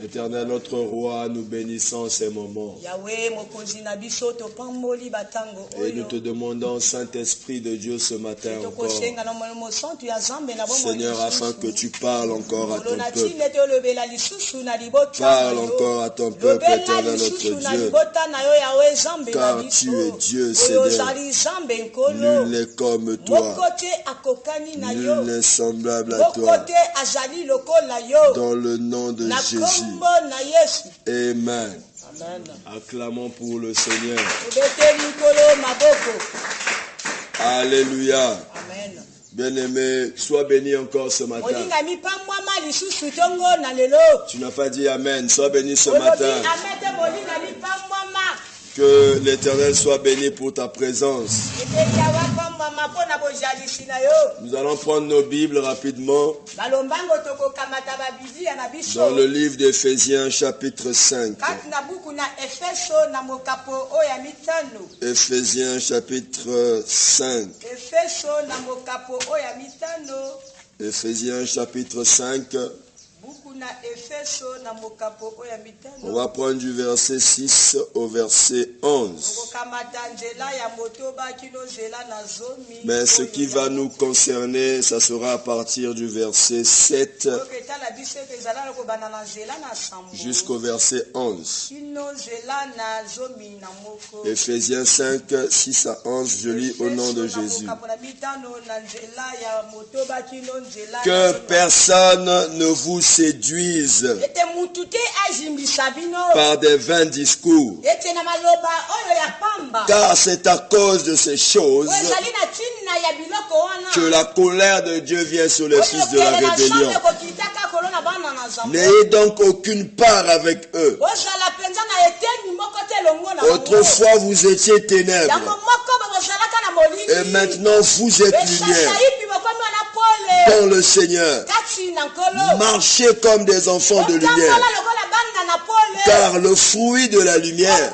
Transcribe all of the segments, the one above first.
Éternel, notre roi, nous bénissons ces moments. Et nous te demandons, Saint-Esprit de Dieu, ce matin encore, Seigneur, afin que tu parles encore à ton peuple. Parle encore à ton peuple, Éternel, notre Dieu. Car tu es Dieu, Seigneur. Nul n'est comme toi. Nul n'est semblable à toi. Dans le nom de Jésus. Amen. Acclamons pour le Seigneur. Alléluia. Bien-aimé, sois béni encore ce matin. Tu n'as pas dit Amen. Sois béni ce matin. Que l'Éternel soit béni pour ta présence. Nous allons prendre nos Bibles rapidement dans le livre d'Éphésiens chapitre 5. Éphésiens chapitre 5. Éphésiens chapitre 5. On va prendre du verset 6 au verset 11. Mais ce qui va nous concerner, ça sera à partir du verset 7 jusqu'au verset 11. Éphésiens 5, 6 à 11, je lis au nom de Jésus. Que personne ne vous séduise par des vains discours, car c'est à cause de ces choses que la colère de Dieu vient sur les fils de la rébellion. N'ayez donc aucune part avec eux. Autrefois vous étiez ténèbres, et maintenant vous êtes lumière dans le Seigneur. Marchez comme des enfants de lumière, car le fruit de la lumière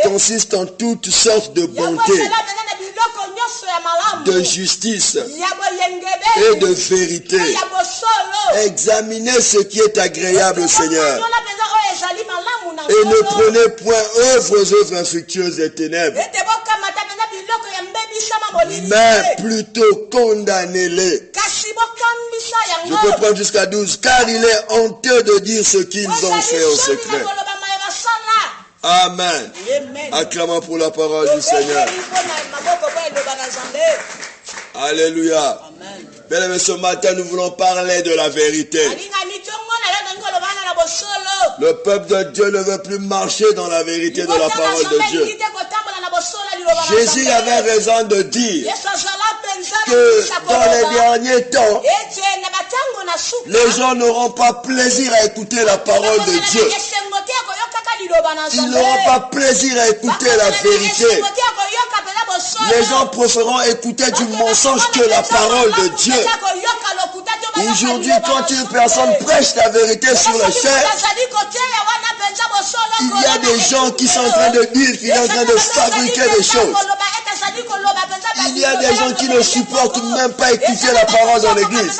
consiste en toutes sortes de bonté, de justice et de vérité. Examinez ce qui est agréable au Seigneur, et ne prenez point œuvre aux œuvres infructueuses des ténèbres, mais plutôt condamnez-les. Je peux prendre jusqu'à 12, car il est honteux de dire ce qu'ils ont fait au secret. Amen. Acclamons pour la parole du Seigneur. Alléluia. Bien aimé, ce matin, nous voulons parler de la vérité. Le peuple de Dieu ne veut plus marcher dans la vérité de la parole de Dieu. Jésus avait raison de dire que dans les derniers temps, les gens n'auront pas plaisir à écouter la parole de Dieu. Ils n'auront pas plaisir à écouter la vérité. Les gens préféreront écouter du mensonge que la parole de Dieu. Aujourd'hui, quand une personne prêche la vérité sur la chair, il y a des gens qui sont en train de dire qu'il est en train de fabriquer des choses. Il y a des gens qui ne supportent même pas écouter la parole dans l'église.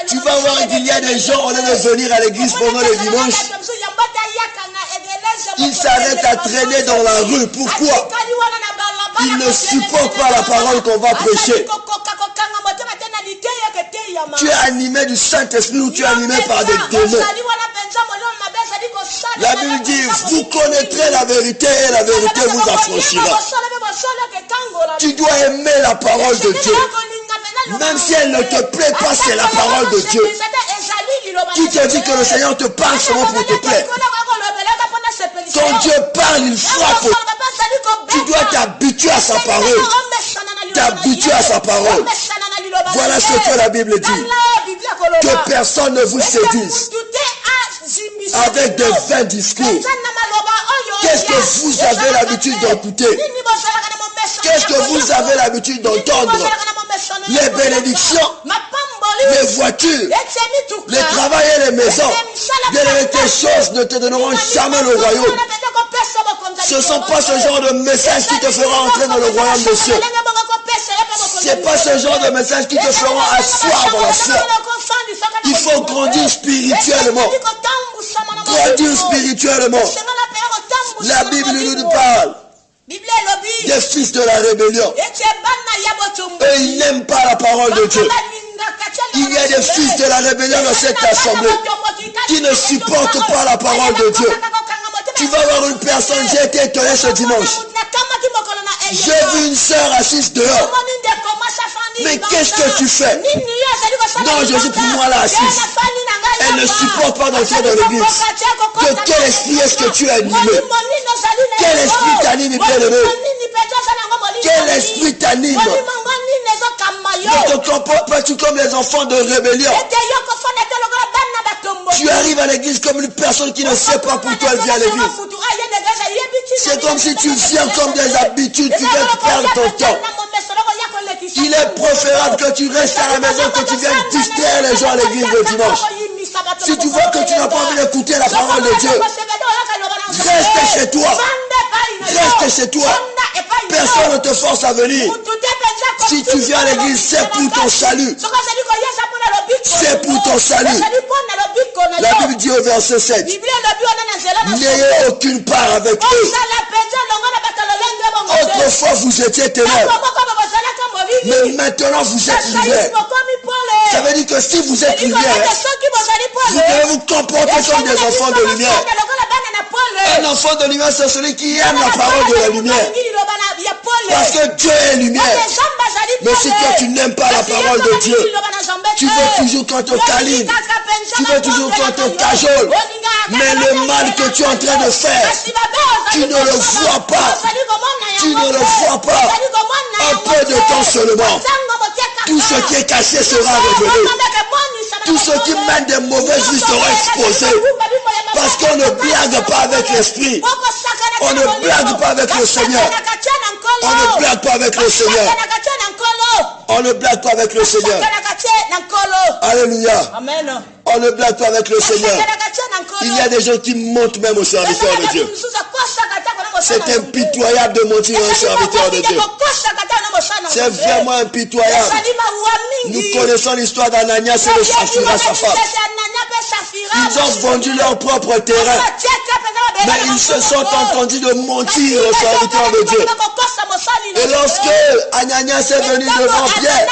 Tu vas voir qu'il y a des gens, au lieu de venir à l'église pendant les dimanches, ils s'arrêtent à traîner dans la rue. Pourquoi? Ils ne supportent pas la parole qu'on va prêcher. Tu es animé du Saint-Esprit ou tu es animé par des démons. La Bible dit, vous connaîtrez la vérité et la vérité vous affranchira. Tu dois aimer la parole de Dieu. Même si elle ne te plaît pas, c'est la parole de Dieu. Qui te dit que le Seigneur te parle seulement pour te plaire? Quand Dieu parle, il frappe. Tu dois t'habituer à sa parole. T'habituer à sa parole. Voilà ce que la Bible dit. Que personne ne vous séduise avec de vains discours. Qu'est-ce que vous avez l'habitude d'écouter? Qu'est-ce que vous avez l'habitude d'entendre? Les bénédictions, les voitures, les travail et les maisons. Bien, ces choses ne te donneront jamais le royaume. Ce Ce ne sont pas ce genre de messages qui te feront entrer dans le royaume des cieux. Ce n'est pas ce genre de messages qui te feront asseoir dans la foi. Il faut grandir spirituellement. Grandir spirituellement. La Bible nous parle des fils de la rébellion. Et ils n'aiment pas la parole de Dieu. Il y a des fils de la rébellion dans cette assemblée qui ne supportent pas la parole de Dieu. Tu vas voir une personne, j'ai été étonné ce dimanche. J'ai vu une sœur assise dehors. Mais qu'est-ce que tu fais? Non, je suis pour moi là assise. Elle ne supporte pas d'entrer dans l'église. De quel esprit est-ce que tu es animé? Quel esprit t'anime, bien-aimé? Quel esprit t'anime? Ne te comporte pas tu comme les enfants de rébellion. Tu arrives à l'église comme une personne qui ne sait pas pourquoi elle vient à l'église. C'est comme si tu viens comme des habitudes, tu viens perdre ton temps. Il est préférable que tu restes à la maison, que tu viennes distraire les gens à l'église le dimanche. Si tu vois que tu n'as pas envie d'écouter la parole de Dieu, reste chez toi. Reste chez toi. Personne ne te force à venir. Si tu viens à l'église, c'est pour ton salut. C'est pour ton salut. La Bible dit au verset 7, n'ayez aucune part avec eux. Autrefois vous étiez ténèbres, mais maintenant vous êtes lumière. Ça veut dire que si vous êtes lumière, vous devez vous comporter comme des enfants de lumière. Un enfant de lumière, c'est celui qui aime la parole de la lumière. Parce que Dieu est lumière. Mais si toi tu n'aimes pas la parole de Dieu, tu veux toujours qu'on te câline, tu veux toujours qu'on te cajole. Mais le mal que tu es en train de faire, tu ne le vois pas. Tu ne le vois pas. Un peu de temps seulement. Tout ce qui est caché sera révélé. Tout ce qui mène des mauvaises vies sera exposé. Parce qu'on ne blague pas avec l'esprit. On ne blague pas avec le Seigneur. On ne blague pas avec le Seigneur. On ne blague pas avec le Seigneur. Alléluia. On ne blague pas avec le Seigneur. Il y a des gens qui mentent même aux serviteurs de Dieu. C'est impitoyable de mentir à un serviteur de Dieu. C'est vraiment impitoyable. Nous connaissons l'histoire d'Ananias et de Saphira, sa femme. Ils ont vendu leur propre terrain. Mais ils se sont entendus de mentir aux serviteurs de Dieu. Et lorsque Ananias est venu devant Pierre,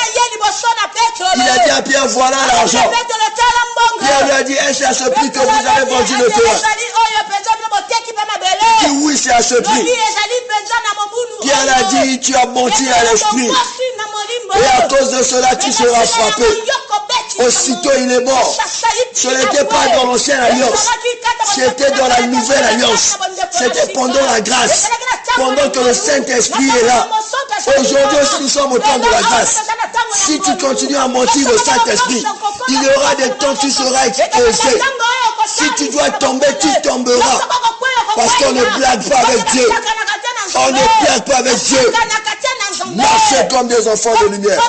il a dit à Pierre, voilà l'argent. Pierre lui a dit, est-ce à ce prix que vous avez vendu le terrain? Il dit, oui, c'est à ce prix. Pierre a dit, tu as menti à l'esprit. Et à cause de cela, tu seras frappé. Aussitôt, il est mort. Ce n'était pas dans l'ancienne alliance. C'était dans la nouvelle alliance. C'était pendant la grâce. Pendant que le Saint-Esprit est là. Aujourd'hui aussi, nous sommes au temps de la grâce. Si tu continues à mentir au Saint-Esprit, il y aura des temps où tu seras exposé. Si tu dois tomber, tu tomberas. Parce qu'on ne blague pas avec Dieu. On ne blague pas avec Dieu. Marchez comme des enfants de lumière.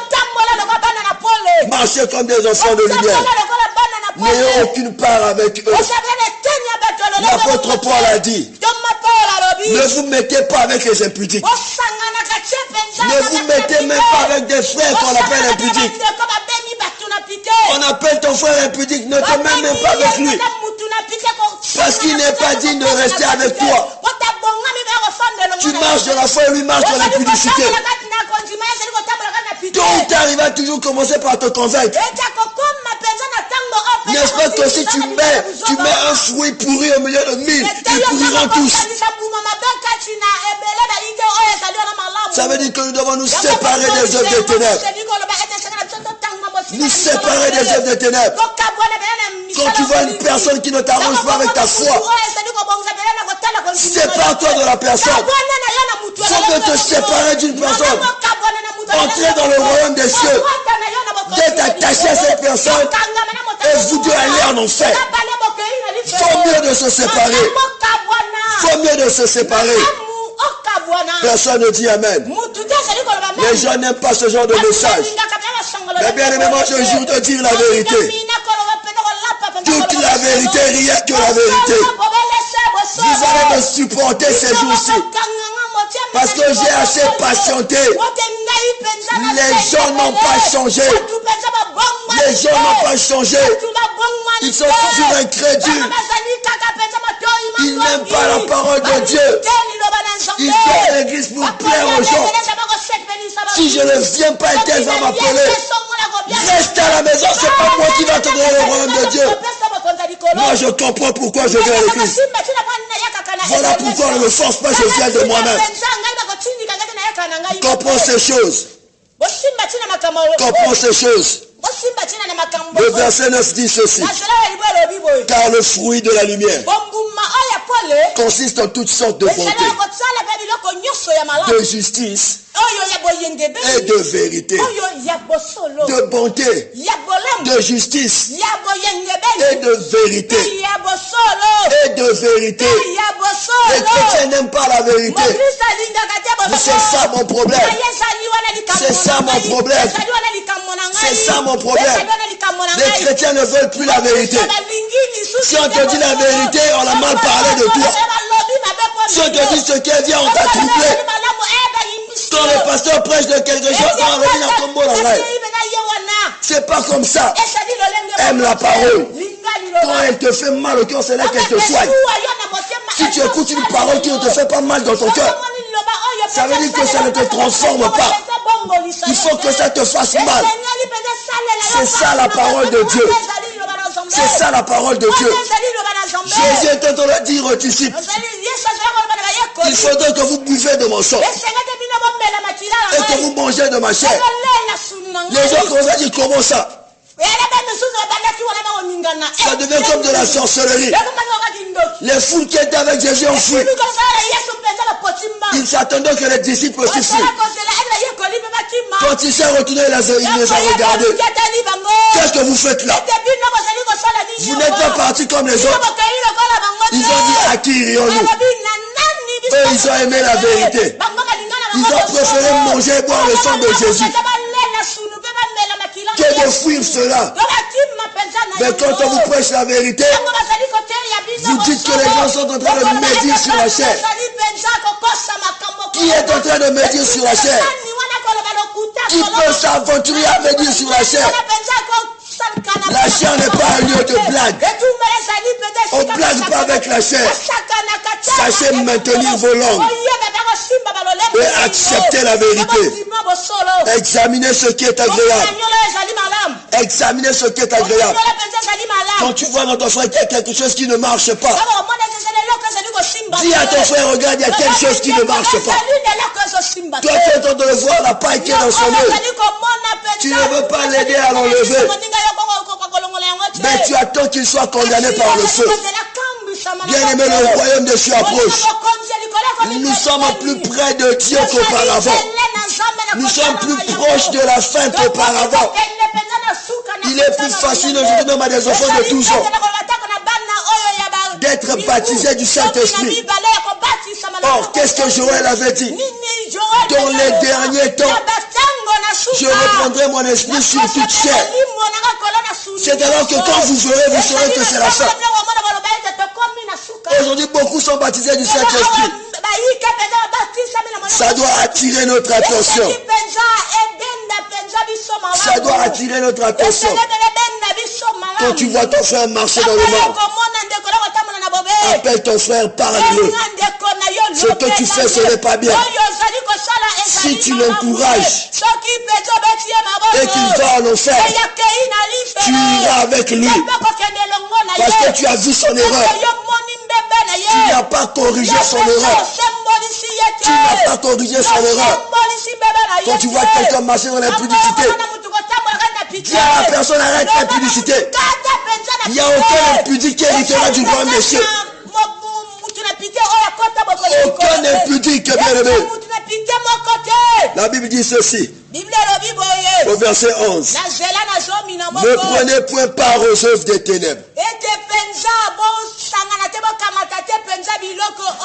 Marchez comme des enfants de lumière. N'ayez aucune part avec eux. L'apôtre Paul a dit, ne vous mettez pas avec les impudiques. Ne vous mettez même pas avec des frères qu'on appelle impudiques. On appelle ton frère impudique, ne te mets même pas avec lui. Parce qu'il n'est pas digne de rester avec toi. Tu marches dans la foi et lui marche dans l'impudicité. Tôt ou tard, il va toujours commencer par te convaincre. N'est-ce pas que si tu mets un fruit pourri au milieu de 1000, ils pourriront tous. Ça veut dire que nous devons nous séparer des œuvres des ténèbres. Nous séparer des œuvres des ténèbres. Quand tu vois une personne qui ne t'arrange pas avec ta foi, sépare-toi de la personne. Il faut te séparer d'une personne. Entrer dans le royaume des cieux. D'être attaché à cette personne et vous deux aller en enfer. Faut mieux de se séparer. Faut mieux de se séparer. Personne ne dit Amen. Les gens n'aiment pas ce genre de message. Mais bien aimé, moi je jure de dire la vérité. Toute la vérité, rien que la vérité. Vous allez me supporter ces jours-ci. Parce que j'ai assez patienté. Les gens n'ont pas changé. Les gens n'ont pas changé. Ils sont toujours incrédules. Ils n'aiment pas la parole de Dieu. Ils viennent à l'église pour plaire aux gens. Si je ne viens pas, elle va m'appeler. Reste à la maison, c'est pas moi qui va te donner le royaume de Dieu. Moi, je comprends pourquoi je viens à l'église. Voilà pourquoi on ne me force pas, je viens de moi-même. Comprends ces choses. Comprends ces choses. Le verset 9 dit ceci. Car le fruit de la lumière consiste en toutes sortes de bonté, de justice et de vérité. De bonté, de justice et de vérité. Et de vérité. Les chrétiens n'aiment pas la vérité. C'est ça mon problème. C'est ça mon problème. C'est ça mon problème. Les chrétiens ne veulent plus la vérité. Si on te dit la vérité, on a mal parlé de toi. Si on te dit ce qui est bien, on t'a troublé. Quand le pasteur prêche de quelque chose, on revient à combo dans l'oreille. C'est pas comme ça. Aime la parole. Quand elle te fait mal au cœur, c'est là qu'elle te soigne. Si tu écoutes une parole qui ne te fait pas mal dans ton cœur, ça veut dire que ça ne te transforme pas. Il faut que ça te fasse mal. C'est ça la parole de Dieu. C'est ça la parole de Dieu. Jésus est en train de dire aux disciples, il faudrait que vous buvez de mon sang et que vous mangez de ma chair. Les gens commencent à dire comment ça? Ça devient comme de la sorcellerie. Les foules qui étaient avec Jésus ont fui. Ils s'attendaient que les disciples aussi fuient. Quand il s'est retourné, il les a regardés. Qu'est-ce que vous faites là? Vous n'êtes pas partis comme les autres. Ils ont dit, à qui irions-nous? Eux, ils ont aimé la vérité. Ils ont préféré manger et boire le sang de Jésus que de fuir cela. Mais quand on vous prêche la vérité, vous dites que les gens sont en train de médire sur la chair. Qui est en train de médire sur la chair? Qui peut s'aventurer à médire sur la chair? La chair n'est pas un lieu de blague. On ne blague pas avec la chair. Sachez maintenir vos langues et accepter la vérité. Examinez ce qui est agréable. Examinez ce qui est agréable. Quand tu vois dans ton frère qu'il y a quelque chose qui ne marche pas, dis à ton frère, regarde, il y a quelque chose qui ne marche pas. Toi, tu es en train de le voir, la paille qui est dans son œil. Tu ne veux pas l'aider à l'enlever. Mais tu attends qu'il soit condamné par le feu. Bien aimé, le royaume de Dieu approche. Nous sommes plus près de Dieu qu'auparavant. Nous sommes plus proches de la fin qu'auparavant. Il est plus facile aujourd'hui même à des enfants de 12 ans d'être baptisés du Saint-Esprit. Or, qu'est-ce que Joël avait dit? Dans les derniers temps, je reprendrai mon esprit sur toute chair. C'est alors que quand vous verrez, vous saurez que c'est la fin. Aujourd'hui, beaucoup sont baptisés du Saint-Esprit. Ça doit attirer notre attention. Ça doit attirer notre attention. Quand tu vois ton frère marcher dans le monde, appelle ton frère, parle-le. Ce que tu fais, ce n'est pas bien. Si tu l'encourages et qu'il va en enfer, tu iras avec lui. Parce que tu as vu son erreur. Tu n'as pas corrigé son erreur. Tu n'as pas corrigé son erreur. Quand tu vois quelqu'un marcher dans l'impudicité, dis à la personne, arrête l'impudicité. Il n'y a aucun impudique qui héritera du royaume des cieux. Aucun impudique, bien aimé. La Bible dit ceci. Au verset 11. Ne prenez point part aux œuvres des ténèbres.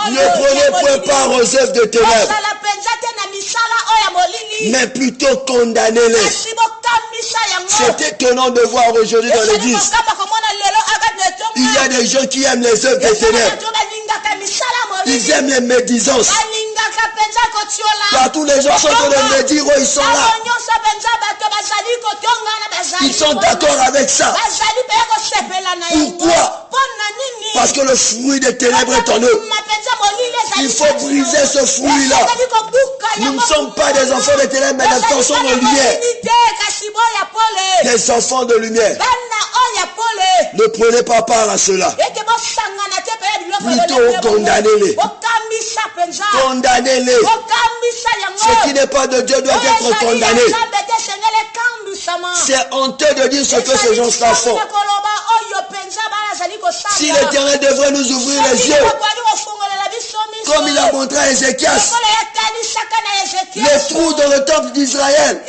Ne prenez point part aux œuvres des ténèbres, mais plutôt condamnez-les. C'est étonnant de voir aujourd'hui dans l'église, il y a des gens qui aiment les œuvres des ténèbres. Ils aiment les médisances. Tous les gens sont en train de médire, ils sont là. Ils sont d'accord avec ça. Pourquoi? Parce que le fruit des ténèbres est en eux. Il faut briser ce fruit-là. Nous ne sommes pas des enfants des ténèbres, mais des enfants de lumière. Des enfants de lumière. Ne prenez pas part à cela. Plutôt condamnez-les. Condamnez-les. Ce qui n'est pas de Dieu doit être condamné. C'est honteux de dire ce que ces gens-là font. Si l'Éternel devrait nous ouvrir les yeux, comme il a montré à Ézéchias, les trous dans le temple d'Israël,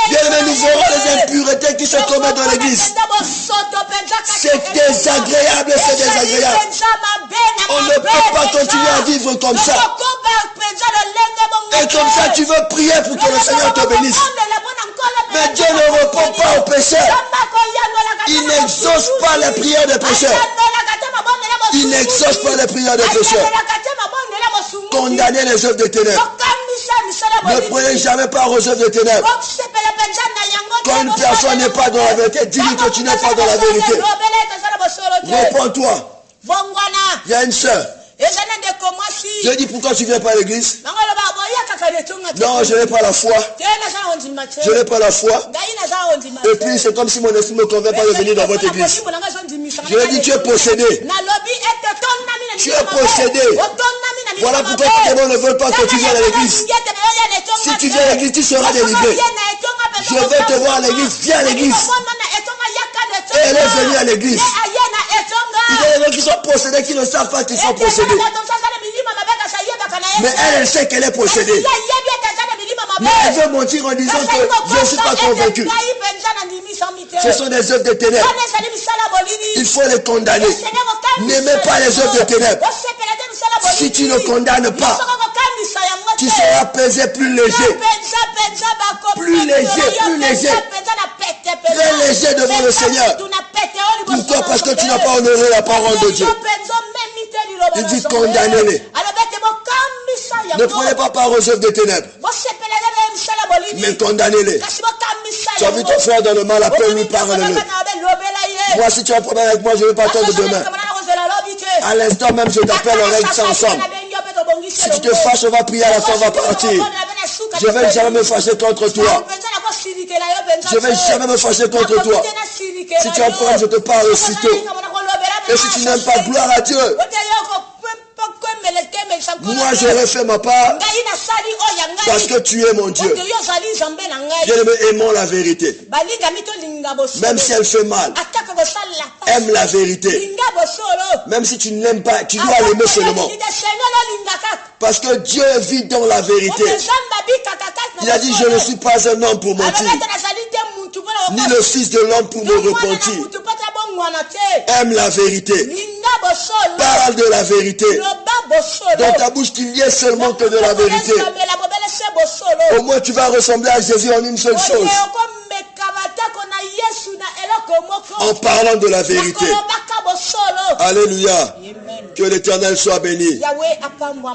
bien nous verrons les impuretés qui se commettent dans l'église. C'est désagréable, c'est désagréable. On ne peut pas continuer à vivre comme ça. Et comme ça, tu veux prier pour que le Seigneur te bénisse. Mais Dieu ne répond pas aux pécheurs. Il n'exauce pas les prières des pécheurs. Il n'exauce pas les prières des pécheurs. Condamnez les œuvres des ténèbres. Ne prenez jamais part aux œuvres des ténèbres. Quand une personne n'est pas dans la vérité, dis-lui que tu n'es pas dans la vérité. Réponds-toi. Il y a une sœur. Je dis pourquoi tu ne viens pas à l'église? Non, je n'ai pas la foi. Je n'ai pas la foi. Et puis c'est comme si mon esprit ne me convient pas de venir dans votre église. Je lui ai dit tu es possédé. Tu es possédé. Voilà pourquoi tes démons ne veulent pas que tu viennes à l'église. Si tu viens à l'église, tu seras délivré. Je vais te voir à l'église. Viens à l'église. Et elle est venue à l'église. Il y a des gens qui sont possédés, qui ne savent pas qu'ils sont possédés. Mais elle sait qu'elle est possédée. Mais elle veut mentir en disant que je ne suis pas convaincu. Ce sont des œuvres de ténèbres. Il faut les condamner. N'aimez pas les œuvres de ténèbres. Si tu ne condamnes pas, tu seras pesé plus léger. Plus léger, plus léger. Très léger devant le Seigneur. Pourquoi? Parce que tu n'as pas honoré la parole de Dieu. Il dit condamnez-les. Ne prenez pas part aux œuvres des ténèbres. Mais condamnez-les. Tu as vu ton frère dans le mal, appelle-lui, parle-le. Moi, si tu as un problème avec moi, je ne vais pas attendre demain. À l'instant même, je t'appelle, on règle ça ensemble. Si tu te fâches, on va prier, à la fin, on va partir. Je ne vais jamais me fâcher contre toi. Je ne vais jamais me fâcher contre toi. Si tu as un problème, je te parle aussitôt. Et si tu n'aimes pas, gloire à Dieu. Moi, j'aurais fait ma part parce que tu es mon Dieu. Bien-aimé, aimons la vérité. Même si elle fait mal, aime la vérité. Même si tu ne l'aimes pas, tu dois l'aimer seulement. Parce que Dieu vit dans la vérité. Il a dit, je ne suis pas un homme pour mentir, ni le fils de l'homme pour me repentir. Aime la vérité. Parle de la vérité. Dans ta bouche, qu'il n'y ait seulement que de la vérité. Au moins, tu vas ressembler à Jésus en une seule chose. En parlant de la vérité. Alléluia. Que l'Éternel soit béni.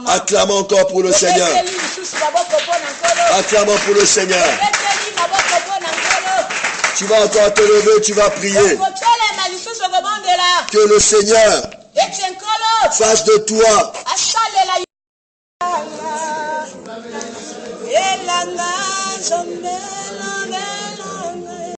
Acclamons encore pour le Seigneur. Acclamons pour le Seigneur. Tu vas encore te lever, tu vas prier. Que le Seigneur fasse de toi